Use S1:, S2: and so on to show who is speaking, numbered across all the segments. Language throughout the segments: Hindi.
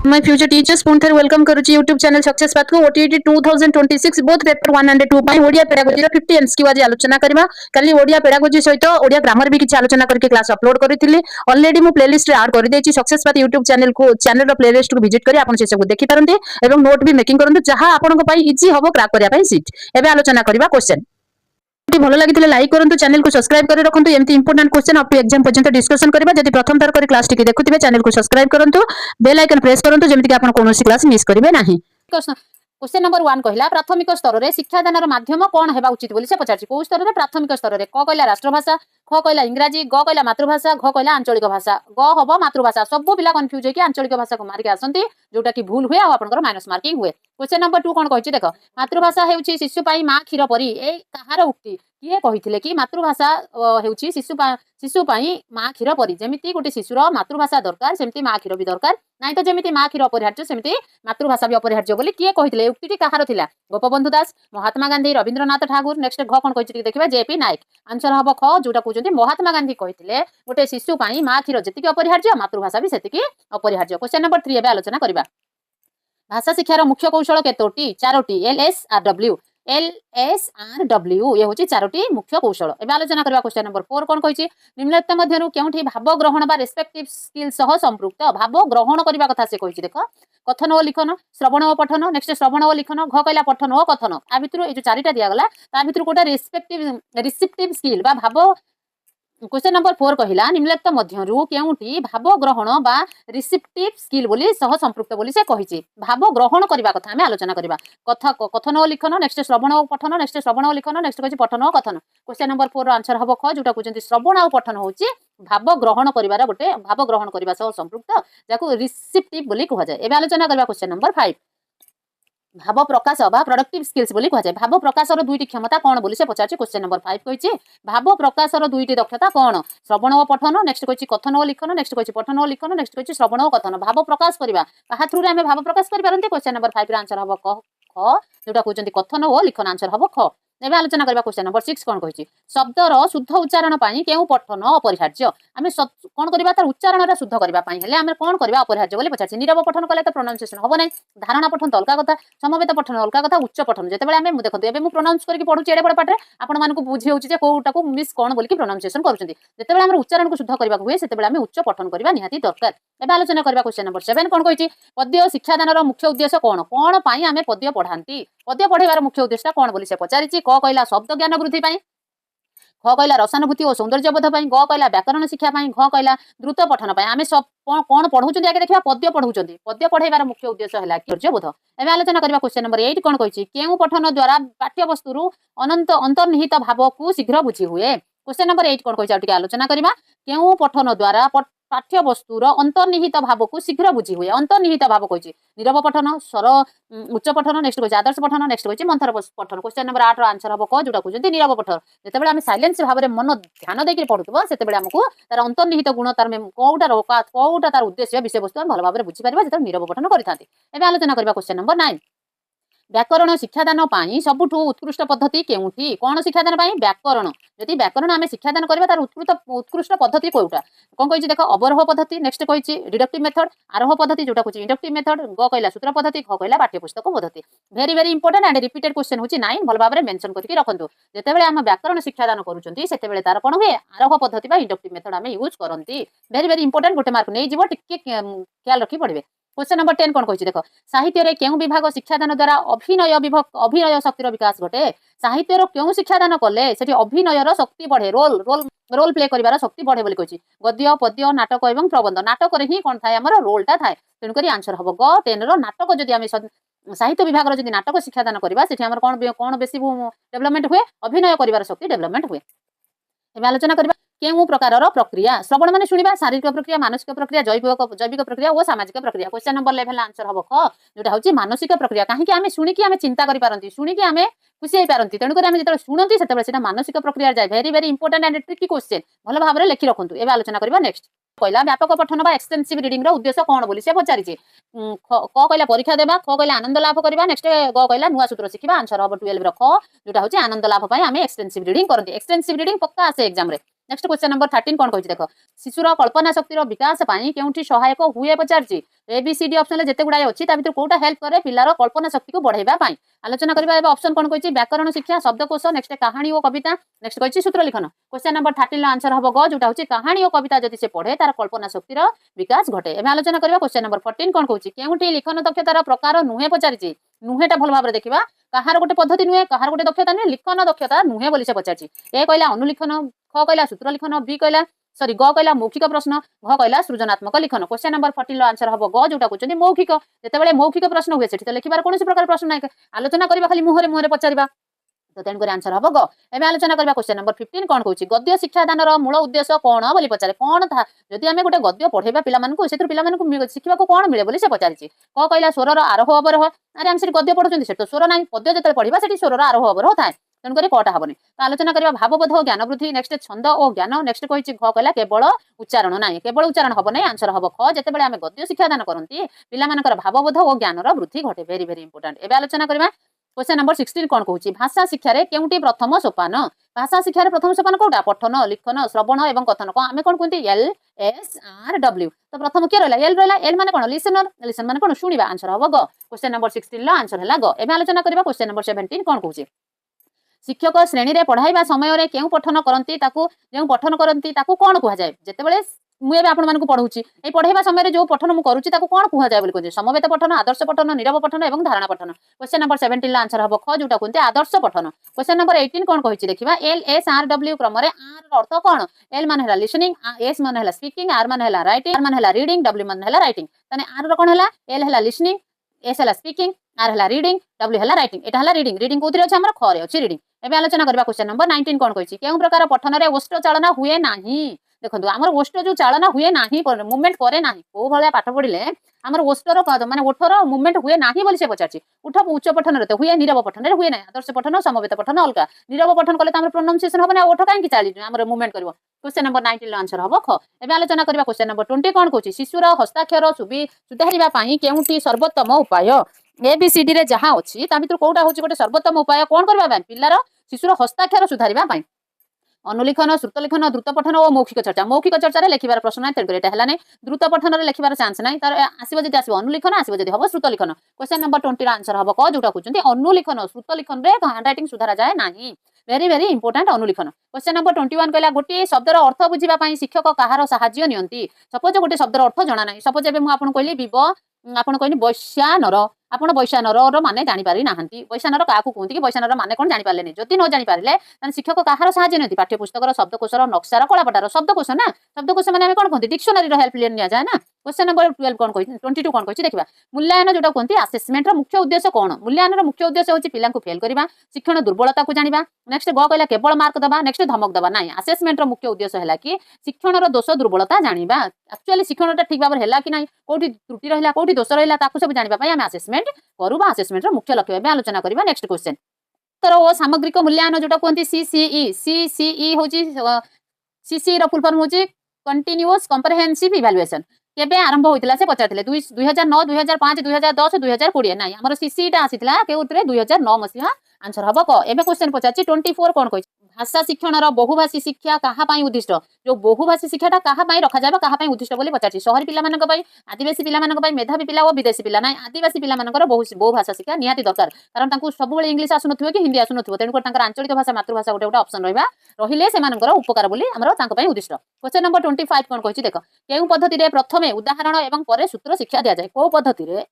S1: My future teachers पुनः वेलकम करुची YouTube चैनल सक्सेस पाथ को OTET 2026 बोथ पेपर 1 and 2 पाई ओडिया पेडागोजी रो 50 एमसीक्यू आज आलोचना करबा कली ओडिया पेडागोजी सहित ओडिया ग्रामर भी किछ आलोचना करके क्लास अपलोड करिथिली ऑलरेडी मु प्लेलिस्ट रे ऐड कर देछि सक्सेस पाथ YouTube चैनल रो प्लेलिस्ट को विजिट करी आपन से सब देखि परंती एवं नोट भी मेकिंग करंतु जहां आपन को पाई इजी हबो क्रैक करिया पाई सीट एबे आलोचना करबा क्वेश्चन भल लगी लाइक करूँ चैनल को सब्सक्राइब कर रखु एमती important question up to exam पर्यंत डिस्कशन करबा जदि प्रथम थर कर क्लास टिके देखुथिबे चैनल को सब्सक्राइब करंतु बेल आइकन प्रेस करंतु जेमिति कि आपण कोनोसी क्लास मिस करिवे नाही। क्वेश्चन नंबर 1 कहला प्राथमिक स्तर रे शिक्षादानर माध्यम कोन हेबा उचित बोली से पचारछि को स्तर रे प्राथमिक स्तर रे क कहला राष्ट्रभाषा ख कहला इंग्रजी ग कहला मातृभाषा घ कहला आंचलिक भाषा ग हबो मातृभाषा सब पिला कंफ्यूज है कि आंचलिक भाषा को मार्क आसंती जोटा कि भूल हुए आ आपनकर माइनस मार्किंग हुए। क्वेश्चन नंबर 2 कोन कहछि देखो मातृभाषा हेउछि शिशु पाई मां खीर परी ए कहार उक्ति किए कहिथिले कि मातृभाषा हेउछि शिशु पाई मां खीर परी जेमिति गोटे शिशुर मातृभाषा दरकार सेमिति मां खीर भी दरकार नाइ तो जेमिति मां खीर अपरिहार्य सेमिति मातृभाषा भी अपरिहार्य बोली किए कहिथिले उक्तिटी कहार थिला गोपबंधु दास महात्मा गांधी रविंद्रनाथ ठाकुर नेक्स्ट घ कोन कहछि देखिबा जेपी नायक आंसर हबो ख जोटा कहउछन्ती महात्मा गांधी कहिथिले गोटे शिशु पाई मां खीर जेतिकी अपरिहार्य मातृभाषा भी सेतिकी अपरिहार्य। क्वेश्चन नंबर 3 एबे आलोचना करिबा भाषा शिक्षार मुख्य कौशल केतोटी चारोटी LSRW ये होची चारोटी मुख्य कौशल एबे आलोचना करबा। क्वेश्चन नंबर 4 कोन कहिछि निम्नलिखित मध्यरु केउठी भाव ग्रहण बा रेस्पेक्टिव स्किल सह संपृक्त भाव ग्रहण करबा कथा से कहिछि देखो कथन ओ लिखन श्रवण ओ पठन नेक्स्ट श्रवण ओ लिखन घ कहला पठन ओ कथन आ भितरु ए जो चारिटा दिया गला ता भितरु कोटा रिसेप्टिव स्किल बा भाव। क्वेश्चन नंबर 4 कहला निम्नलिखित मध्यरु केउठी भाव ग्रहण बा रिसेप्टिव स्किल बोली सह संपृक्त बोली से कहिछि भाव ग्रहण करबा कथा हमें आलोचना करबा कथन ओ लिखन नेक्स्ट श्रवण ओ पठन नेक्स्ट श्रवण ओ लिखन नेक्स्ट कहिछि पठन ओ कथन। क्वेश्चन नंबर 4 रो आंसर हबो ख जोटा कहउछन्ती श्रवण ओ पठन होछि भाव ग्रहण करिवार गोटे भाव ग्रहण करबा सह संपृक्त जाको रिसेप्टिव बोली कहै जाय। एबे आलोचना करबा क्वेश्चन नंबर 5 भाव प्रकाश बा प्रोडक्टिव स्किल्स बोली कहै जाय भाव प्रकाशर दुईटी क्षमता कोन बोली से पचारछि। क्वेश्चन नंबर 5 कहिछि भाव प्रकाशर दुईटी दक्षता कोन श्रवण ओ पठन नेक्स्ट कहिछि कथन ओ लिखन नेक्स्ट कहिछि पठन ओ लिखन नेक्स्ट कहिछि श्रवण ओ कथन भाव प्रकाश करबा कहा थ्रू रे हमें भाव प्रकाश करि पारंती। क्वेश्चन नंबर 5 रे आंसर हबो ख जोटा कहउछन्ती कथन ओ लिखन आंसर हबो ख। एबे आलोचना करबा क्वेश्चन नंबर 6 कोन कहिछि शब्दर शुद्ध उच्चारण पाई केउ पठन अपरिहार्य हमें कोन करबा तार उच्चारण रे शुद्ध करबा पाई हेले हमें कोन करबा अपरिहार्य बोली पचाछि। नीरव पठन कले तो प्रोनाउंसिएशन हबो नै धारणा पठन तो अलगा कथा समवेत पठन अलगा कथा उच्च पठन जेतेबेले हमें देखंतु एबे मु प्रोनाउंस करके पढुछि एडे बड पाठरे आपण मानको बुझी होउछि जे कोउटा को मिस कोन बोली कि प्रोनाउंसिएशन करूछन्ती जेतेबेले हम उच्चारण को शुद्ध करबा हुए सेतेबेले हमें उच्च पठन करबा निहाती दरकार। एबे आलोचना करबा क्वेश्चन नंबर 7 कोन कहिछि पद्य शिक्षादानर मुख्य उद्देश्य कोन पाई हमें पद्य पढांती पद्य पढेबार मुख्य उद्देश्य कोन बोली से पचारिछि क कहला शब्द ज्ञान वृद्धि पाई ख कहला रसानुभूति और सौंदर्य बोध पाई ग कहला व्याकरण शिक्षा पाई घ कहला द्रुत पठन पाई आमे सब कोन पढौचन्ती आगे देखिबा पद्य पढौचन्ती पद्य पढेबार मुख्य उद्देश्य हला सौंदर्य बोध। एबे आलोचना करबा क्वेश्चन नंबर 8 कोन कहिछि केउ पठन द्वारा पाठ्य वस्तुरु अनंत अंतर्निहित भाव को शीघ्र बुझी हुए। क्वेश्चन नंबर 8 कोन कहिछि आटिके आलोचना करबा केउ पठन द्वारा पाठ्य वस्तुर अंतर्निहित भाव को शीघ्र बुझी हुए अंतर्निहित भाव कहिछि नीरव पठन स्वर उच्च पठन नेक्स्ट कहिछि आदर्श पठन नेक्स्ट कहिछि मंथर पठन। क्वेश्चन नंबर 8 रो आंसर हबो क जोटा कहउछन्ती नीरव पठन जेतेबेले हम साइलेंस भाव रे मन ध्यान देके पढुतबो सेतेबेले हमकु तार अंतर्निहित गुण तार कोउटा तार उद्देश्य विषय वस्तु हम भल भाव रे बुझी परबा जेते नीरव पठन करिथांती। एबे आलोचना करबा क्वेश्चन नंबर 9 व्याकरण शिक्षादान पाई सबुठु उत्कृष्ट पद्धति केउठी कोन शिक्षादान पाई व्याकरण जदि व्याकरण आमे शिक्षादान करबा तार उत्कृष्ट पद्धति कोउटा कोन कहिछि देखो अवरोह पद्धति नेक्स्ट कहिछि डिडक्टिव मेथड आरोह पद्धति जोटा कहिछि इंडक्टिव मेथड ग कहला सूत्र पद्धति ख कहला पाठ्य पुस्तक पद्धति very very important and repeated question होछि 9 भल भाबरे मेंशन करके रखंतु जेतेबेले हम व्याकरण शिक्षादान करूचंती सेतेबेले तार कोन हुए आरोह पद्धति बा इंडक्टिव मेथड आमे यूज करंती वेरी वेरी इंपोर्टेंट गोटे मार्क नै जीवो टिके ख्याल रखि पड़िबे। क्वेश्चन नंबर 10 कोन कहिछि देखो साहित्य रे केउ विभाग शिक्षादान द्वारा अभिनय शक्तिर विकास घटे साहित्य रो केउ शिक्षादान कले सेठी अभिनय रो शक्ति बढ़े रोल प्ले करिवार शक्ति बढ़े बोली कहिछि गद्य पद्य नाटक एवं प्रबंध नाटक रे ही कोन थाय हमर रोलटा थाय तेनु करी आंसर हबो ग 10 रो नाटक जदि हम साहित्य विभाग रो जदि नाटक शिक्षादान करबा सेठी हमर कोन बेसी डेवलपमेंट हुए अभिनय करिवार शक्ति डेवलपमेंट हुए। एबे आलोचना करबा केउ प्रकारर प्रक्रिया श्रवण माने सुनिबा शारीरिक प्रक्रिया मानसिक प्रक्रिया जैविक प्रक्रिया और सामाजिक प्रक्रिया। क्वेश्चन नंबर 11 आंसर हबो ख जोटा होची मानसिक प्रक्रिया काहे कि हमें सुनी कि हमें चिंता करि पारंती सुनी कि हमें खुशी होई पारंती तेनु करी हमें जेतले सुनंती सेतबे सेटा मानसिक प्रक्रिया जाय very very important and tricky question भलो भाबरे लेखि रखंतु। एबे आलोचना करबा नेक्स्ट कहला व्यापक पठन बा एक्सटेंसिव रीडिंग रो उद्देश्य कोन बोली से पचारिछि क कहला परीक्षा देबा ख कहला आनंद लाभ करबा नेक्स्ट ग कहला नुवा सूत्र सिखिबा आंसर हबो 12 रो ख जोटा होची आनंद लाभ पई हमें एक्सटेंसिव रीडिंग करंती एक्सटेंसिव रीडिंग पक्का आसे एग्जाम रे नेक्स्ट क्वेश्चन नंबर 13 कौन कहछि देखो शिशुर कल्पना शक्तिर विकास पाई केउठी सहायक हुए पचारछि एबीसीडी ऑप्शन ले जेते गुडाय अछि ता भितर कोटा हेल्प करे पिलार कल्पना शक्ति को बढ़ाइबा पाई आलोचना करबा एबे ऑप्शन कौन कहछि व्याकरण शिक्षा शब्दकोश नेक्स्ट कहानी और कविता नेक्स्ट कहछि सूत्र लिखन क्वेश्चन नंबर 13 ला आंसर हबो ग जोटा होछि कहानी और कविता जदि से पढ़े तार कल्पना शक्तिर विकास घटे एबे आलोचना करबा क्वेश्चन नंबर 14 कौन कहछि केउठी लिखन दक्षतार प्रकार नुहे पचारछि नुहेटा भल भाबरे देखिबा कहार गोटे पद्धति नुहे कहार गोटे दक्षता नुहे लिखन दक्षता नुहे बोली से पचारछि ए कहला अनुलिखन ख कहला सूत्र लिखन बी कहला सॉरी ग कहला मौखिक प्रश्न घ कहला सृजनात्मक लिखन क्वेश्चन नंबर 14 लो आंसर हबो ग जोटा कहउछन्ती मौखिक जेतेबेले मौखिक प्रश्न हुए सेठी त लिखिबार कोनोसी प्रकार प्रश्न नै आलोचना करबा खाली मुहरे मुहरे पचारिबा तो तेन कर आंसर हबो ग एबे आलोचना करबा क्वेश्चन नंबर 15 कोन कहउछि गद्य शिक्षा दानर मूल उद्देश्य कोन बोली पचारे कोन था जदि हमें गोटे गद्य पढेबा पिला मानकु सेतिर पिला मानकु शिखिबा को कोन मिले बोली से पचारिछि क कहला स्वरर आरोह अवरोह अरे हम सेठी गद्य पढुछन्ती सेठी तो स्वर नै पद्य जेते पढिबा सेठी स्वरर आरोह अवरोह थाए तेन करी कटा हबनी तो आलोचना करबा भावबोध और ज्ञान वृद्धि नेक्स्ट छंद और ज्ञान नेक्स्ट कहिछि घ कहला केवल उच्चारण नै केवल उच्चारण हबो नै आंसर हबो ख जेतेबेले हमें गद्य शिक्षा दान करंती पिला मानकर भावबोध और ज्ञानर वृद्धि घटे वेरी वेरी इंपोर्टेंट एबे आलोचना करबा क्वेश्चन नंबर 16 कौन कहउछि भाषा शिक्षा रे केउटी प्रथम सोपान भाषा शिक्षा रे प्रथम सोपान कोटा पठन लिखन श्रवण एवं कथन को आमे कोन कहंती एल एस आर डब्ल्यू तो प्रथम के रहला एल माने कोन लिसनर लिसन माने कोन सुनिबा आंसर हबो ग क्वेश्चन नंबर 16 लो आंसर हला ग एबे आलोचना करबा क्वेश्चन नंबर 17 कौन कहउछि शिक्षक श्रेणी रे पढ़ाइबा समय रे केउ पठन करंती ताकू जेउ पठन करंती ताकू कोन कुहा जाय जेतेबेले मुझे आपण मानकु पढौछि ए पढाइबा समय रे जो पठन मु करूछि ताकू कोन कुहा जाय बोली कहै समवेत पठन आदर्श पठन नीरव पठन एवं धारणा पठन क्वेश्चन नंबर 17 ला आंसर हबो ख जोटा कहते आदर्श पठन क्वेश्चन नंबर 18 कोन कहिछि देखिबा एल एस आर डब्ल्यू क्रम रे आर अर्थ कोन एल माने हला लिसनिंग एस माने हला स्पीकिंग आर माने हला राइटिंग आर माने हला रीडिंग डब्ल्यू माने हला राइटिंग तने आर रो कोन हला एल हला लिसनिंग एस हला स्पीकिंग आर हला रीडिंग डब्ल्यू हला राइटिंग एटा हला रीडिंग रीडिंग कोथरे अछि हमर ख रे अछि रीडिंग एबे आलोचना करबा क्वेश्चन नंबर 19 कोन कहिछि केउ प्रकार पठन रे ओष्ठ चालना हुए नाही देखो आमर ओष्ठ जो चालना हुए नाही मूवमेंट करे नाही को भलिया पाठ पढिले आमर ओष्ठर माने ओठर मूवमेंट हुए नाही बोली से पचारछि उठ उच्च पठन रे हुए नीरव पठन रे हुए नाही आदर्श पठन समवेत पठन अलगा नीरव पठन कले त हमर प्रोनाउंसिएशन होबे ना ओठ काहे कि चाली हमर मूवमेंट करबो क्वेश्चन नंबर 19 लो आंसर हबो ख एबे आलोचना करबा क्वेश्चन नंबर 20 कोन कहछि शिशुर हस्ताक्षर सुधारिबा पई केउठी सर्वोत्तम उपाय एबीसीडी रे जहा अछि ता भितर कोउटा होछि गोटे सर्वोत्तम उपाय कोन करबा पई पिल्लार शिशुर हस्ताक्षर सुधारिबा पई अनुलिखन श्रुत लिखन द्रुत पठन और मौखिक चर्चा रे लिखिबार प्रश्न नै तेन एटा हला नै द्रुत पठन रे लिखिबार चांस नै तार आसीबो जदि आसीबो अनुलिखन आसीबो जदि हबो श्रुत लिखन क्वेश्चन नंबर 20 रा आंसर हबो क जोटा कहउछन्ती अनुलिखन श्रुत लिखन रे हैंड राइटिंग सुधारा जाय नाही वेरी वेरी इंपोर्टेंट अनुलिखन क्वेश्चन नंबर 21 कहला गोटे शब्दर अर्थ बुझिबा पई शिक्षक कहार सहाय्य नियंती सपोज गोटे शब्दर अर्थ जणा नै सपोज एबे मु आपन कहली विव आपण कहनी वैश्यानर आपण वैश्यानर माने जानि पारि नाहंती वैश्यानर काकू कहंती कि वैश्यानर माने कोन जानि पारलेनी जति न जानि पारिले तन शिक्षक कहार सहाय्य नियंती पाठ्य पुस्तकर शब्दकोशर नक्शार कलापटार शब्दकोश ना शब्दकोश माने हम कोन कहंती डिक्शनरी रो हेल्प लिया जाय ना क्वेश्चन नंबर 12 कोन कहै 22 कोन कहै देखिबा मूल्यांकन जोटा कहंती असेसमेंट रो मुख्य उद्देश्य कोन मूल्यांकन रो मुख्य उद्देश्य होची पिलांकु फेल करबा शिक्षण दुर्बलता को जानिबा नेक्स्ट ग कहला केवल मार्क दबा नेक्स्ट धमक दबा नाही असेसमेंट रो मुख्य उद्देश्य हैला कि शिक्षण रो दोष दुर्बलता जानिबा एक्चुअली शिक्षणटा ठीक भाबर हैला कि नाही कोठी त्रुटि रहला कोठी दोष रहला ताकू सब जानिबा पई हम असेसमेंट करूबा असेसमेंट रो मुख्य लक्ष्य बे आलोचना करबा नेक्स्ट क्वेश्चन तर ओ सामग्रिक मूल्यांकन जोटा कहंती सीसीई होची सीसी रो फुल फॉर्म होची कंटीन्यूअस कॉम्प्रिहेंसिव इवैल्यूएशन केबे आरंभ होइतिला से पचारथिले 2009 2005 2010 2020 नाही हमर सीसीटा आसीतिला के उतरे 2009 मसिहा आंसर हबो क एबे क्वेश्चन पचाची 24 कोन कहै भाषा शिक्षण रो बहुभाषी शिक्षा कहा पई उद्दिष्ट जो बहुभाषी शिक्षाटा कहा पई रखा जाबा कहा पई उद्दिष्ट बोली पचाची शहरी पिला मानक पई आदिवासी पिला मानक पई मेधावी पिला और विदेशी पिला नाही आदिवासी पिला मानकर बहुभाषा शिक्षा निहाती दरकार कारण तांकु सब बेले इंग्लिश आसुनथिबो कि हिंदी आसुनथिबो तेनु तांकर आंचलिक भाषा मातृभाषा गोटे गोटे ऑप्शन रहबा रहिले से मानकर उपकार बोली हमरो तांक पई उद्दिष्ट क्वेश्चन नंबर 25 कोन कहै देखो केउ पद्धति रे प्रथमे उदाहरण एवं परे सूत्र शिक्षा दिया जाय को पद्धति रे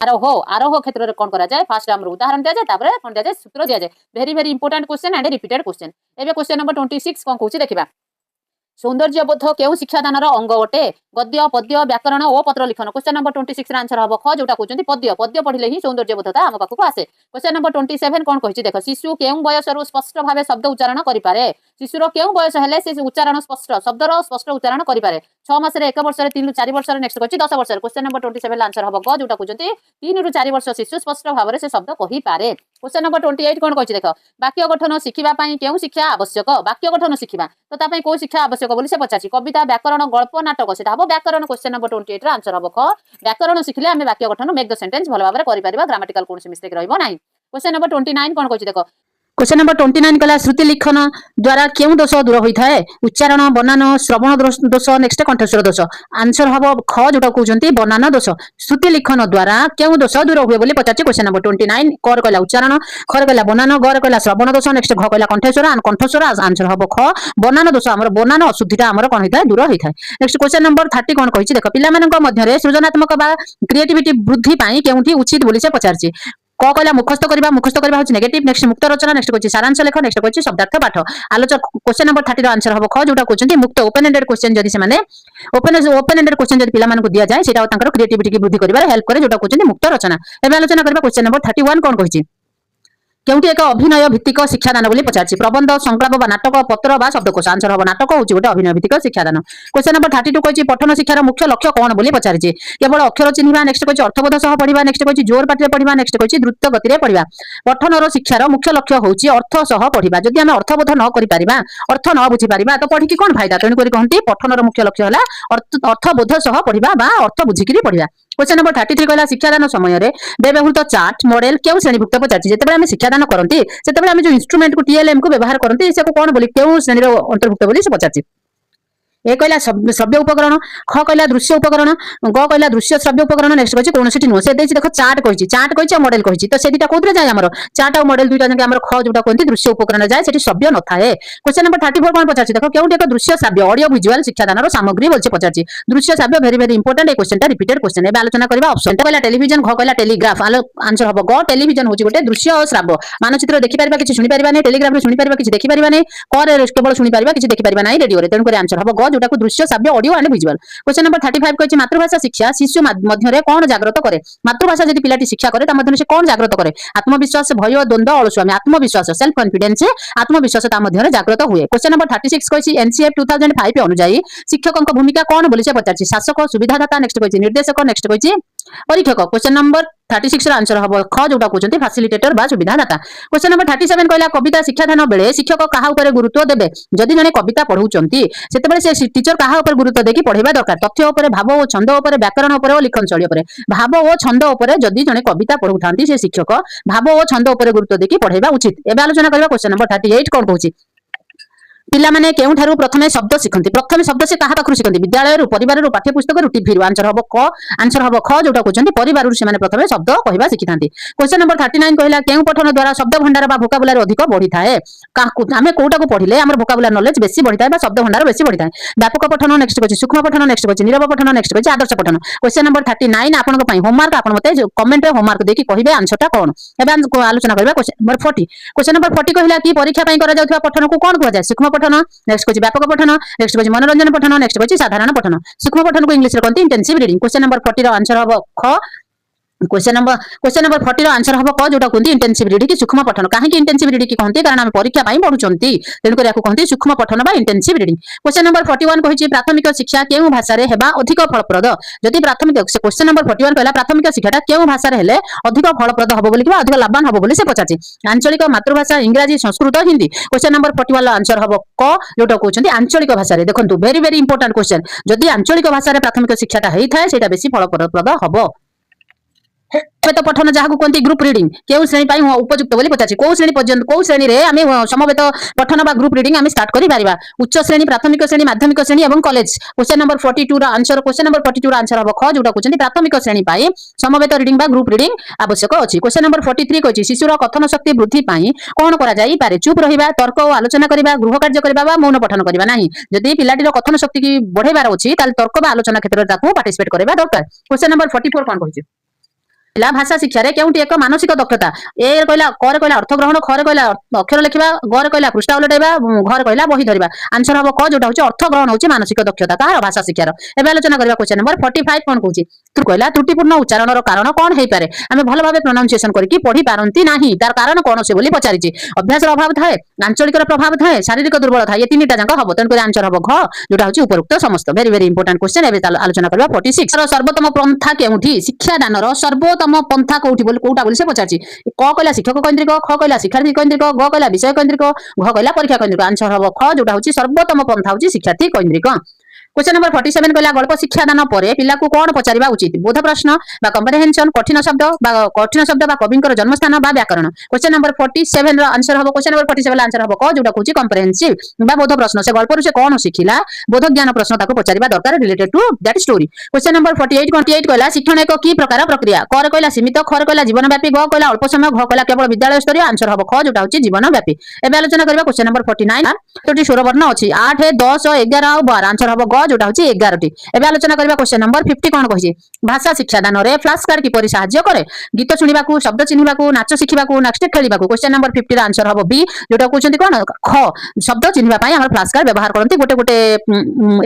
S1: आरोह क्षेत्र रे कोन करा जाय फास्ट हमर उदाहरण दिया जाय तापर कोन दिया जाय सूत्र दिया जाय very very important question and repeated question एबे क्वेश्चन नंबर 26 कोन कहूची देखिबा सौंदर्य बोध केउ शिक्षादानर अंग अटे गद्य पद्य व्याकरण और पत्र लिखन क्वेश्चन नंबर 26 आंसर हबो ख जोटा कहउचंती पद्य पद्य पढिले ही सौंदर्य बोधता हम पाखु आसे क्वेश्चन नंबर 27 कोन कहिछि देखो शिशु केउ बयसरु स्पष्ट भाबे शब्द उच्चारण करि पारे शिशुर केउ बयस हेले से उच्चारण स्पष्ट शब्दर स्पष्ट उच्चारण करि पारे 6 मास रे 1 वर्ष रे 3 रु 4 वर्ष रे नेक्स्ट कहिछि 10 वर्ष रे क्वेश्चन नंबर 27 आंसर हबो ग जोटा कहउचंती 3 रु 4 वर्ष शिशु स्पष्ट भाबे से शब्द कहि पारे क्वेश्चन नंबर 28 कोन कहिछि देखो वाक्य गठन शिखिबा पई केउ शिक्षा आवश्यक वाक्य गठन शिखिबा तो ता पई को शिक्षा आवश्यक बोली से पचाछि कविता व्याकरण गल्प नाटक सेटा हबो व्याकरण क्वेश्चन नंबर 28 रा आंसर हबो ख व्याकरण शिखिले हम वाक्य गठन मेक द सेंटेंस भलो भाबरे करि परिबा ग्रामेटिकल कोनसी मिस्टेक रहइबो नाही क्वेश्चन नंबर 29 कोन कहिछि देखो क्वेश्चन नंबर 29 कहला श्रुति लिखन द्वारा क्यों दोष दूर होता है उच्चारण बनान श्रवण दोष नेक्स्ट कंठस्वर दोष आंसर हम ख जोटा कहते बनान दोष श्रुति लिखन द्वारा क्यों दोष दूर हुए बोली पचार क्वेश्चन नंबर 29 कर कहला उच्चारण खर कहला बनान गर कहला श्रवण दोष नेक्स्ट घ कहला कंठस्वर आंसर हम ख बनान दोष आमर बनान अशुद्धिटा आमर कौन होता है दूर होता है नेक्स्ट क्वेश्चन नंबर 30 कौन कही देख पिला सृजनात्मक क्रिएटिविटी वृद्धि केउठी उचित बोली से पचार क कहला मुखस्थ करबा होची नेगेटिव नेक्स्ट मुक्त रचना नेक्स्ट कहछि सारांश लेख नेक्स्ट कहछि शब्दार्थ पाठ आलोचक क्वेश्चन नंबर 30 रो आंसर हबो ख जोटा कहछन्ती मुक्त ओपन एंडेड क्वेश्चन जदि से माने ओपन एंडेड क्वेश्चन जदि पिला मानकु दिया जाय सेटा तांकर क्रिएटिविटी की वृद्धि करिबार हेल्प करे जोटा कहछन्ती मुक्त रचना एबे आलोचना करबा क्वेश्चन नंबर 31 कोन कहिछि क्योंकि एक अभिनय भित्तिक शिक्षादान बोली पचार प्रबंध संकल्प बा नाटक पत्र बा शब्दकोश आंसर हम नाटक होची गोटे अभिनय भित्तिक शिक्षादान क्वेश्चन नंबर 32 कहछि पठन शिक्षार मुख्य लक्ष्य कोन बोली पचारिछि केवल अक्षर चिन्हिबा नेक्स्ट कहछि अर्थबोध सह पढिबा नेक्स्ट कहछि जोर पाटिरे पढिबा नेक्स्ट कहछि द्रुत गतिरे पढिबा पठनर शिक्षार मुख्य लक्ष्य होची अर्थ सह पढिबा जदि हम अर्थबोध न करि परिबा अर्थ न बुझि परिबा तो पढि कि कोन फायदा तेनु करि कहंती पठनर मुख्य लक्ष्य हला अर्थबोध सह पढिबा बा अर्थ बुझिकिरि पढिबा क्वेश्चन नंबर 33 कहला शिक्षादान समय रे व्यवहृत चार्ट मॉडल केउ श्रेणीभुक्त पचारछि जेतेबेले हम शिक्षादान करंती सेतेबेले हम जो इंस्ट्रूमेंट को टीएलएम को व्यवहार करंती से को कोन बोली केउ श्रेणी रो अंतर्भुक्त बोली से पचारछि ए कहला श्रव्य उपकरण ख कहला दृश्य उपकरण ग कहला दृश्य श्रव्य उपकरण नेक्स्ट कहछि कोनोसिटी नो से देछि देखो चार्ट कहछि मॉडल कहछि तो से दिटा कोथरे जाय हमर चार्ट और मॉडल दुइटा जंके हमर ख जोटा कोनती दृश्य उपकरण जाय सेठी श्रव्य न थाए क्वेश्चन नंबर 34 कोन पचारछि देखो केउटी एक दृश्य श्रव्य ऑडियो विजुअल शिक्षादान रो सामग्री बोलछि पचारछि दृश्य श्रव्य वेरी वेरी इंपोर्टेंट ए क्वेश्चन ता रिपीटेड क्वेश्चन ए आलोचना करबा ऑप्शन ता कहला टेलीविजन घ कहला टेलीग्राफ आंसर हबो ग टेलीविजन होछि गोटे दृश्य और श्रव्य मानचित्र देखि परबा किछि सुनि परबा नै टेलीग्राफ रे सुनि परबा किछि देखि परबा नै करे केवल सुनि परबा किछि देखि परबा नै रेडियो रे तेनु करे आंसर हबो ग जोटा को दृश्य श्रव्य audio and visual question number 35 कहछि मातृभाषा शिक्षा शिशु मध्य रे कोन जागृत करे मातृभाषा जदि पिलाटी शिक्षा करे ता मध्य से कोन जागृत करे आत्मविश्वास भय द्वंद्व अलसुआमी आत्मविश्वास सेल्फ कॉन्फिडेंस आत्मविश्वास ता मध्य रे जागृत हुए क्वेश्चन नंबर 36 कहछि एनसीएफ 2005 अनुसार शिक्षकक भूमिका कोन बोली से पचारछि शासक सुविधादाता नेक्स्ट कहछि निर्देशक नेक्स्ट कहछि परीक्षक क्वेश्चन नंबर 36 रो आंसर हबो ख जोटा कहछन्ती फैसिलिटेटर बा सुविधादाता क्वेश्चन नंबर 37 कहला कविता शिक्षादान बेले शिक्षक काहा ऊपर गुरुत्व देबे जदि जने कविता पढौचंती सेतेबेले से टीचर काहा ऊपर गुरुत्व देकी पढेबा दरकार तथ्य ऊपर भाव और छंद ऊपर व्याकरण ऊपर और लिखन शैली ऊपर भाव और छंद ऊपर जदि जने कविता पढौथांती से शिक्षक भाव और छंद ऊपर गुरुत्व देकी पढेबा उचित एबे आलोचना करबा क्वेश्चन नंबर 38 कोन कहूची पिला माने केउ ठारू प्रथमे शब्द शिखंती प्रथमे शब्द से काहा पाखरु शिखंती विद्यालय रु परिवार रु पाठ्यपुस्तक रु टीवी रु आंसर हबो ख जोटा कहछन्ती परिवार रु से माने प्रथमे शब्द कहबा शिखिथांती क्वेश्चन नंबर 39 कहला केउ पठन द्वारा शब्द भंडार बा वोकाबुलारी अधिक बढ़ी थाए काहकु आमे कोटा को पढिले हमर वोकाबुलारी नॉलेज बेसी बढ़ी थाए बा शब्द भंडार बेसी बढ़ी थाए व्यापक पठन नेक्स्ट कहछि सूक्ष्म पठन नेक्स्ट कहछि नीरव पठन नेक्स्ट कहछि आदर्श पठन क्वेश्चन नंबर 39 आपन को पई होमवर्क आपन मते कमेंट रे होमवर्क देकी कहिबे आंसर ता कोन एबे हम आलोचना करबा क्वेश्चन नंबर 40 क्वेश्चन नंबर 40 कहला कि परीक्षा पई करा जाउथबा पठन को कोन कहजा सूक्ष्म पठन नेक्स्ट व्यापक पठन नेक्स्ट कहछि मनोरंजन पठन नेक्स्ट कहछि साधारण पठन सूक्ष्म पठन को इंग्लिश रे कहते इंटेंसिव रीडिंग क्वेश्चन नंबर 40 रो आंसर हबो ख क्वेश्चन नंबर 40 रो आंसर हबो क जोटा कहते इंटेंसिव रीडिंग की सूक्ष्म पठन काहे कि इंटेंसिव रीडिंग की कहते कारण हम परीक्षा पई पढुचंती तेन कर याको कहते सूक्ष्म पठन बा इंटेंसिव रीडिंग क्वेश्चन नंबर 41 कहछि प्राथमिक शिक्षा केउ भाषा रे हेबा अधिक फलप्रद जदि प्राथमिक क्वेश्चन नंबर 41 कहला प्राथमिक शिक्षाटा केउ भाषा रे हेले अधिक फलप्रद हबो बोली कि अधिक लाभवान हबो बोली से पचाछि आंचलिक मातृभाषा इंग्रजी संस्कृत हिंदी क्वेश्चन नंबर 41 रो आंसर हबो क जोटा कहछन्ती आंचलिक भाषा रे देखंतु वेरी वेरी इंपोर्टेंट क्वेश्चन जदि आंचलिक भाषा रे प्राथमिक शिक्षाटा हेई थाए सेटा बेसी फलप्रद हबो समवेत पठन जहाँ कहते ग्रुप रीडिंग केउ श्रेणी पाई उपयुक्त बोली पचाछि को श्रेणी पर्यंत को श्रेणी रे आमे समवेत पठन बा ग्रुप रीडिंग आमे स्टार्ट करि परिबा उच्च श्रेणी प्राथमिक श्रेणी माध्यमिक श्रेणी एवं कॉलेज क्वेश्चन नंबर 42 रो आंसर क्वेश्चन नंबर 42 रो आंसर हबो ख जोटा कहछन्ती प्राथमिक श्रेणी पाई समवेत रीडिंग बा ग्रुप रीडिंग आवश्यक अछि क्वेश्चन नंबर 43 कहछि शिशुर कथन शक्ति वृद्धि पाई कोन करा जाई पारे चुप रहिबा तर्क और आलोचना करिबा गृह कार्य करिबा बा मौन पठन करिबा नाही जदि पिलाटीर कथन शक्ति की बढ़ेबार अछि ताल तर्क बा आलोचना क्षेत्र रे ताकू पार्टिसिपेट करिबा दरकार क्वेश्चन नंबर 44 कोन कहछि पिला भाषा शिक्षा रे केउटी एक मानसिक दक्षता ए कहला कर कहला अर्थ ग्रहण खर कहला अक्षर लिखिबा गर कहला पृष्ठ उलटाइबा घर कहला बही धरिबा आंसर हबो क जोटा होची अर्थ ग्रहण होची मानसिक दक्षता कार भाषा शिक्षार एबे आलोचना करबा क्वेश्चन नंबर 45 कोन कहूची तू कहला त्रुटिपूर्ण उच्चारण रो कारण कोन हेई पारे हमें भलो भाबे प्रोनाउंसिएशन करिकि पढी पारंती नाही तार कारण कोन से बोली पचारिची अभ्यास रो अभाव थाए आंचलिक रो प्रभाव थाए शारीरिक दुर्बल थाए ये तीनटा जंक हबो तन कर आंसर हबो घ जोटा होची उपरोक्त समस्त वेरी वेरी इंपोर्टेंट क्वेश्चन एबे आलोचना करबा 46 रो सर्वोत्तम पंथा केउठी शिक्षा दान रो सर्वोत्तम पंथा कोउठी बोली कोउटा बोली से पचारची क कहला शिक्षक केंद्रिक ख कहला शिक्षार्थी केंद्रिक ग कहला विषय केंद्रिक घ कहला परीक्षा केंद्रिक आंसर हबो ख जोटा होची सर्वोत्तम पंथा होची शिक्षार्थी केंद्रिक क्वेश्चन नंबर 47 कहला गल्प शिक्षादान परे पिला को कोन पचारिबा उचित बोध प्रश्न बा कंप्रिहेंशन कठिन शब्द बा कविंकर जन्मस्थान बा व्याकरण क्वेश्चन नंबर 47 रो आंसर हबो क्वेश्चन नंबर 47 आंसर हबो क जोटा कहूची कंप्रिहेंसिव बा बोध प्रश्न से गल्प रु से कोन शिखिला बोध ज्ञान प्रश्न ताको पचारिबा दरकार related to that story question number 48 कहला शिक्षण एक की प्रकार प्रक्रिया कर कहला सीमित खर कहला जीवनव्यापी ग कहला अल्प समय घ कहला केवल विद्यालय स्तरीय आंसर हबो ख जोटा होची जीवनव्यापी एबे आलोचना करबा क्वेश्चन नंबर 49 तोटी स्वरवर्ण अछि 8 10 11 और 12 आंसर हबो ग जोटा होची 11 टी एबे आलोचना करबा क्वेश्चन नंबर 50 कोन कहिजे भाषा शिक्षा दान रे फ्लैश कार्ड किपरि सहाय्य करे गीत सुनिबा को शब्द चिन्हिबा को नाच शिखिबा को नेक्स्ट खेलिबा को क्वेश्चन नंबर 50 रा आंसर हबो बी जोटा कहउछंती कोन ख शब्द चिन्हिबा पई हमर फ्लैश कार्ड व्यवहार करंती गोटे गोटे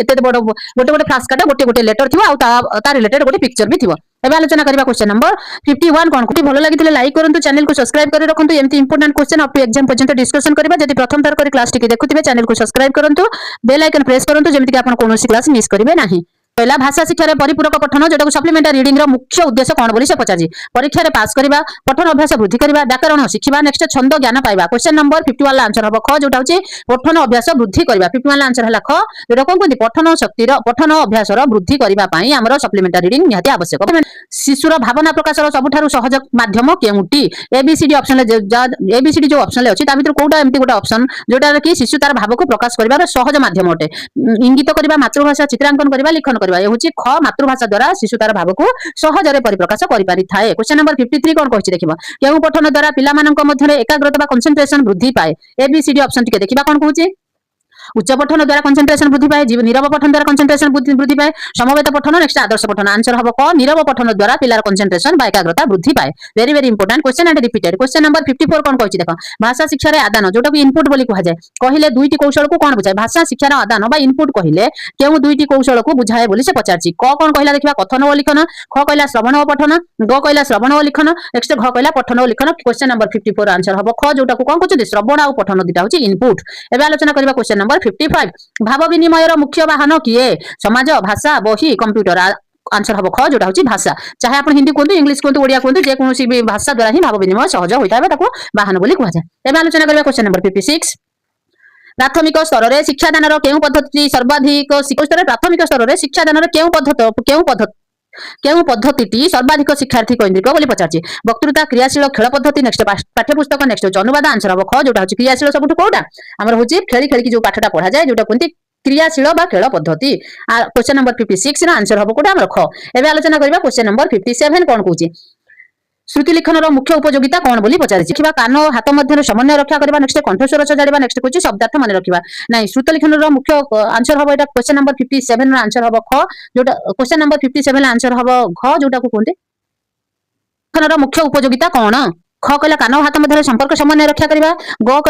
S1: एते बड गोटे गोटे फ्लैश कार्ड गोटे गोटे लेटर थिबो आ ता रिलेटेड गोटे पिक्चर भी थिबो एबे आलोचना करबा क्वेश्चन नंबर 51 कोन कोटी भलो लागितले लाइक करंतु चैनल को सब्सक्राइब करि रखंतु एमती important question up to exam पर्यंत डिस्कशन करबा जदि प्रथम थर करी क्लास टिके देखुथिबे चैनल को सब्सक्राइब करंतु बेल आइकन प्रेस करंतु जेमिति कि आपण कोनोसी क्लास मिस करिवे नाही पहला भाषा शिक्षा रे परिपूरक पठन जोटा सप्लीमेंटरी रीडिंग रो मुख्य उद्देश्य कोन बोली से पचाजी परीक्षा रे पास करबा पठन अभ्यास वृद्धि करबा व्याकरण शिखिबा नेक्स्ट छंद ज्ञान पाइबा क्वेश्चन नंबर 51 ला आंसर हबो ख जोटा होची पठन अभ्यास वृद्धि करबा 51 ला आंसर हला ख जोटा कोन कोन पठन शक्ति रो पठन अभ्यास रो वृद्धि करबा पई हमरो सप्लीमेंटरी रीडिंग निहाती आवश्यक शिशुर भावना प्रकाश रो सबठारु सहज माध्यम केउटी एबीसीडी ऑप्शन ले एबीसीडी जो ऑप्शन ले अछि ता भितर कोडा एम्ति गोटा ऑप्शन जोटा कि शिशु तार भाव को प्रकाश करबार सहज माध्यम अटे इंगित करबा मातृभाषा चित्रांकन करबा लिखन करबा ए होची ख मातृभाषा द्वारा शिशु तार भाव को सहजरे परिप्रकाश करि पारि थाए क्वेश्चन नंबर 53 कोन कहछि देखिबा केउ पठन द्वारा पिला मानक मध्यरे एकाग्रता बा कंसंट्रेशन वृद्धि पाए एबीसीडी ऑप्शन टिके देखिबा कोन कहछि उच्च पठन द्वारा कंसंट्रेशन वृद्धि पाए नीरव पठन द्वारा कंसंट्रेशन वृद्धि पाए समवेत पठन नेक्स्ट आदर्श पठन आंसर हबो क नीरव पठन द्वारा पिलार कंसंट्रेशन बा एकाग्रता वृद्धि पाए very very important question and repeated question number 54 कोन कहछि देखो भाषा शिक्षा रे आदान जोटा कि इनपुट बोली कहा जाय कहिले दुईटी कौशल को कोन बुझाय भाषा शिक्षा रे आदान बा इनपुट कहिले केउ दुईटी कौशल को बुझाय बोली से पचारछि क कोन कहिला देखिबा कथन व लिखन ख कहिला श्रवण व पठन ग कहिला श्रवण व लिखन नेक्स्ट घ कहिला पठन व लिखन क्वेश्चन नंबर 54 आंसर हबो ख जोटा को कोन कहछि श्रवण आ पठन दिटा होछि इनपुट एबे आलोचना करबा क्वेश्चन नंबर 55 भाव विनिमय मुख्य वाहन किए समाज भाषा बही कंप्यूटर आंसर हबो ख जोटा होची भाषा चाहे आपण हिंदी कोंतु इंग्लिश कोंतु ओडिया कोंतु जे कोनोसी भी भाषा द्वारा ही भाव विनिमय सहज होइता है ताको वाहन बोली कहजा एबे आलोचना करबा क्वेश्चन नंबर 56 प्राथमिक स्तर रे शिक्षादान रो केउ पद्धति सर्वाधिक स्तर प्राथमिक स्तर रे शिक्षादान रो केउ पद्धति सर्वाधिक शिक्षार्थी केंद्रिक बोली पचारछि वक्तृता क्रियाशील खेल पद्धति नेक्स्ट पाठ्यपुस्तक नेक्स्ट अनुवाद आंसर हबो ख जोटा होछि क्रियाशील सबठु कोडा हमर होछि खेली खेली जो पाठटा पढा जाय जोटा कोंती क्रियाशील बा खेल पद्धति क्वेश्चन नंबर 56 रा आंसर हबो कोडा हमर ख एबे आलोचना करबा क्वेश्चन नंबर 57 कोन कहूछि श्रुति लिखन रो मुख्य उपयोगिता कोन बोली पचारि देखिबा कान हाथ मध्य समन्वय रक्षा करबा नेक्स्ट कंठस्वर सजाड़िबा नेक्स्ट कहूछि शब्दार्थ माने रखिबा नाही श्रुति लिखन रो मुख्य आंसर हबो एटा क्वेश्चन नंबर 57 रो आंसर हबो ख जोटा क्वेश्चन नंबर 57 आंसर हबो घ जोटा को कोनते लिखन रो मुख्य उपयोगिता कोन ख कहला कान हाथ मध्य संपर्क समन्वय रक्षा करबा ग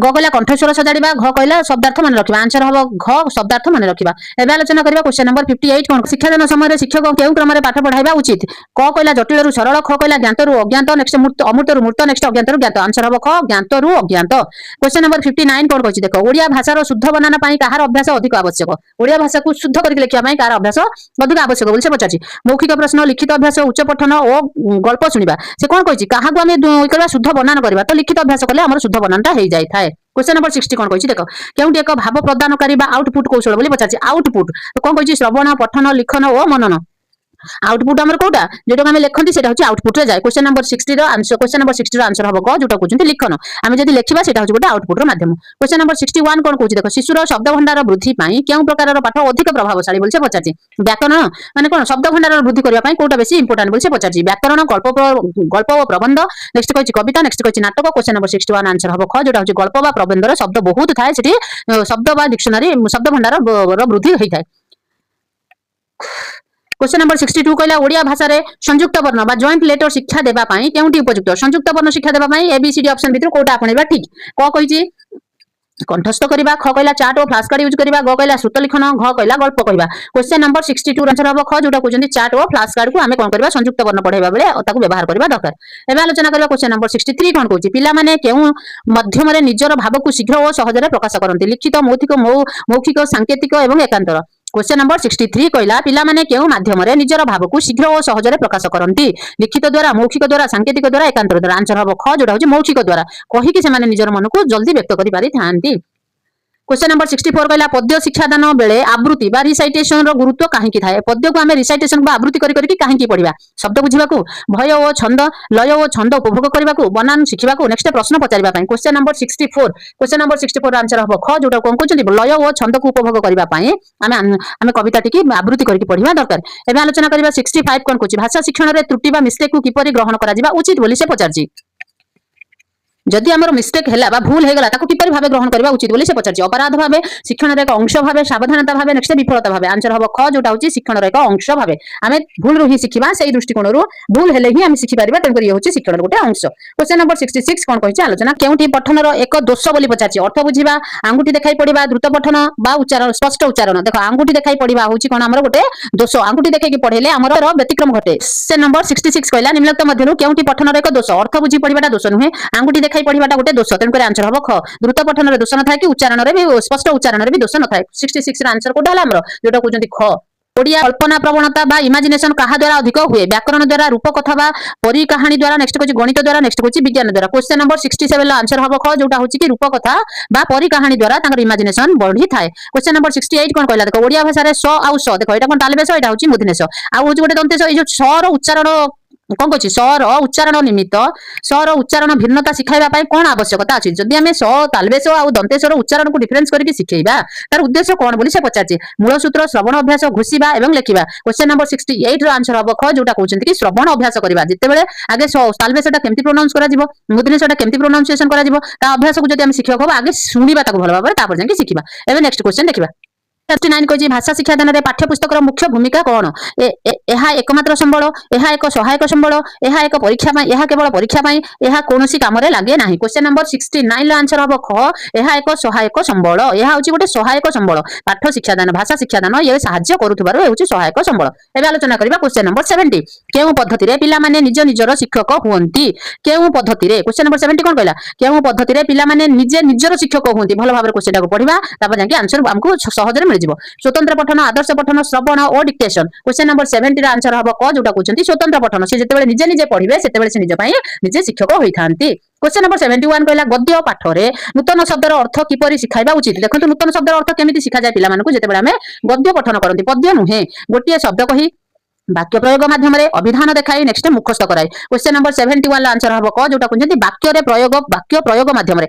S1: कहला कंठस्वर सजाड़िबा घ कहला शब्दार्थ माने रखिबा आंसर हबो घ शब्दार्थ माने रखिबा एबे आलोचना करबा क्वेश्चन नंबर 58 कोन शिक्षादान समय रे शिक्षक केउ क्रम रे पाठ पढाइबा उचित क कहला जटिल रु सरल ख कहला ज्ञात रु अज्ञात नेक्स्ट अमूर्त रु मूर्त नेक्स्ट अज्ञात रु ज्ञात आंसर हबो ख ज्ञात रु अज्ञात क्वेश्चन नंबर 59 कोन कहछि देखो ओडिया भाषा रो शुद्ध बनान पई कहार अभ्यास अधिक आवश्यक ओडिया भाषा को शुद्ध करके लिखिया पई कहार अभ्यास अधिक आवश्यक बोल से पचाछि मौखिक प्रश्न लिखित अभ्यास उच्च पठन ओ गल्प सुनिबा से कोन कहछि कहा को हम करबा शुद्ध बनान करबा तो लिखित अभ्यास करले हमर शुद्ध बनानटा हेइ जाय थाए क्वेश्चन नंबर 60 कोन कहछि देखो केउटी एक भाव प्रदानकारी बा आउटपुट कौशल बोली पचाछि आउटपुट तो कोन कहछि श्रवण पठन लिखन ओ मनन आउटपुट हमर कोटा जेटा हम लेखंती सेटा होछि आउटपुट रे जाय क्वेश्चन नंबर 60 रो आंसर क्वेश्चन नंबर 60 रो आंसर हबो ग जोटा कहछन्ती लिखन हम जदी लेखिबा सेटा होछि गोटा आउटपुट रो माध्यम क्वेश्चन नंबर 61 कोन कहछि देखो शिशुर शब्द भंडार वृद्धि पई केउ प्रकार रो पाठ अधिक प्रभावशाली बोलसे पचाछि व्याकरण माने कोन शब्द भंडार वृद्धि करिया पई कोटा बेसी इंपोर्टेंट बोलसे पचाछि व्याकरण गल्प व प्रबंध नेक्स्ट कहछि कविता नेक्स्ट कहछि नाटक क्वेश्चन नंबर 61 आंसर हबो ख जोटा होछि गल्प व प्रबंध रो शब्द बहुत थाए सेठी शब्द व डिक्शनरी शब्द भंडार रो वृद्धि होई थाए क्वेश्चन नंबर 62 कहला ओडिया भाषा रे संयुक्त वर्ण बा जॉइंट लेटर शिक्षा देबा पई केउटी उपयुक्त संयुक्त वर्ण शिक्षा देबा पई एबीसीडी ऑप्शन भितर कोटा आपणैबा ठीक क कहिछि कंठस्थ करबा ख कहला चार्ट और फ्लैश कार्ड यूज करबा ग कहला श्रुत लिखन घ कहला गल्प कहबा क्वेश्चन नंबर 62 आंसर हबो ख जोटा कहजंती चार्ट और फ्लैश कार्ड को हमें कोन करबा संयुक्त वर्ण पढाइबा बेले ताकू व्यवहार करबा दरकार एबे आलोचना करबा क्वेश्चन नंबर 63 कोन कहछि पिला माने केउ माध्यम रे निजर भाव को शीघ्र और सहज रे प्रकाश करंती लिखित मौखिक सांकेतिक एवं एकांतर क्वेश्चन नंबर 63 कहला पिला माने केउ माध्यम रे निजर भाव को शीघ्र और सहज रे प्रकाश करंती लिखित द्वारा मौखिक द्वारा सांकेतिक द्वारा एकांतर द्वारा आंसर हबो ख जोटा होछि मौखिक द्वारा कहि कि से माने निजर मन को जल्दी व्यक्त करि पारि थांती क्वेश्चन नंबर 64 कहला पद्य शिक्षादान बेले आवृत्ति बा रिसाइटेशन रो गुरुत्व काहेकि थाए पद्य को आमे रिसाइटेशन बा आवृत्ति करी करी काहेकि पढिबा शब्द बुझिबाकू भय ओ छंद लय ओ छंद उपभोग करबाकू बनान शिखिबाकू नेक्स्ट प्रश्न पचारिबा पई क्वेश्चन नंबर 64 रो आंसर हबो ख जोटा कोन कहउछन्ती लय ओ छंद को उपभोग करबा पई आमे कविता टिकी आवृत्ति करी पढिबा दरकार एबे आलोचना करबा 65 कोन कहउछि भाषा शिक्षण रे त्रुटि बा मिस्टेक को किपरि ग्रहण करा जिबा उचित बोली से पचारछि जदि आमर मिस्टेक है भूल होगा किपर भाव ग्रहण करवा उचित बोली से पचार अपराध भाव शिक्षण एक अंश भाव सावधानता भाव नेक्स्ट विफलता भाव आंसर हम ख जोटा हूँ शिक्षण एक अंश भाव आम भूल रू ही शिखा से दृष्टिकोण भूल हेले ही आम शिखिपार तेणुक ये हूँ शिक्षण गोटे अंश क्वेश्चन नंबर 66 कौन कही आलोचना केउठी पठनर एक दोष बोली पचार अर्थ बुझा आंगुठी देखाई पड़ा द्रुत पठन बा उच्चारण स्पष्ट उच्चारण देख आंगुठी देखाई पड़ा हूँ कौन आम गोटे दोष आंगुठी देखी पढ़ेले आम व्यतिक्रम घटे से नंबर 66 कहला निम्नलिखित मध्यरु केउठी पठनर एक दोष अर्थ बुझी पढ़ाटा दोष नुहे आंगुठी देखाई पढ़ाटा गोटे दोष तेणुक आंसर हम ख द्रुत पठन दोष न था कि उच्चारण भी स्पष्ट उच्चारण भी दोष न था 66 आंसर कोटा है आमर जोटा कहते ख ओडिया कल्पना प्रवणता बा इमेजिनेशन कहा द्वारा अधिक हुए व्याकरण द्वारा रूप कथा बा परी कहानी द्वारा नेक्स्ट कहछि गणित द्वारा नेक्स्ट कहछि विज्ञान द्वारा क्वेश्चन नंबर 67 आंसर हम ख जोटा होछि कि रूप कथा बा परी कहानी द्वारा तांकर इमेजिनेशन बढ़ी थाए क्वेश्चन नंबर 68 कोन कहला देखो ओडिया भाषा रे स आउ स देखो एटा कोन तालबेस एटा होछि मूर्धन्यस आ होछि गोटे दंतेस ए जो स रो उच्चारण कौन कहछि स रो उच्चारण निमित्त स रो उच्चारण भिन्नता सिखाइबा पई कोन आवश्यकता अछि जदि हमें स तालबेस आ दंतेस रो उच्चारण को डिफरेंस करके सिखेइबा तार उद्देश्य कोन बोली से पचाछि मूल सूत्र श्रवण अभ्यास घोषिबा एवं लेखिबा क्वेश्चन नंबर 68 रो आंसर हबो ख जोटा कहउछन्ती कि श्रवण अभ्यास करबा जते बेले आगे स तालबेसटा केमति प्रोनाउंस करा जिवो मूर्धन्यसटा केमति प्रोनाउंसिएशन करा जिवो ता अभ्यास को जदि हम सिखिबा को आगे सुनिबा ताको भलो भाबरे तापर जाके सिखिबा एबे नेक्स्ट क्वेश्चन देखिबा 39 कहछि भाषा शिक्षादान रे पाठ्यपुस्तक रो मुख्य भूमिका कोन एहा एकमात्र संबल एहा एक सहायक संबल एहा एक परीक्षा पई एहा केवल परीक्षा पई एहा कोनोसी काम रे लागे नाही क्वेश्चन नंबर 69 लो आंसर हबो ख एहा एक सहायक संबल एहा होछि गोटे सहायक संबल पाठ शिक्षादान भाषा शिक्षादान ये सहाय्य करूथबारो हे होछि सहायक संबल एबे आलोचना करिबा क्वेश्चन नंबर 70 केउ पद्धति रे पिला माने निज निजर शिक्षक हुंती केउ पद्धति रे क्वेश्चन नंबर 70 कोन कहला केउ पद्धति रे पिला माने निजे निजर शिक्षक हुंती भलो भाबरे क्वेश्चन को पढिबा तापर जाके आंसर हमको सहज रे स्वतंत्र पठन आदर्श पठन श्रवण और डिक्टेशन क्वेश्चन नंबर 70 रा आंसर हबो क जोटा कहउछन्ती स्वतंत्र पठन से जेतेबेले निजे निजे पढिबे सेतेबेले से निज पई निजे शिक्षक होइथांती क्वेश्चन नंबर 71 कहला गद्य पाठ रे नूतन शब्दर अर्थ किपरि सिखाइबा उचित देखंतु नूतन शब्दर अर्थ केमिति सिखा जाय पिला मानकु जेतेबेले हमें गद्य पठन करंती पद्य नुहे गोटिए शब्द कही वाक्य प्रयोग माध्यम रे अभिधान देखाई नेक्स्ट मुखस्त कराई क्वेश्चन नंबर 71 ला आंसर हबो क जोटा कहउछन्ती वाक्य प्रयोग माध्यम रे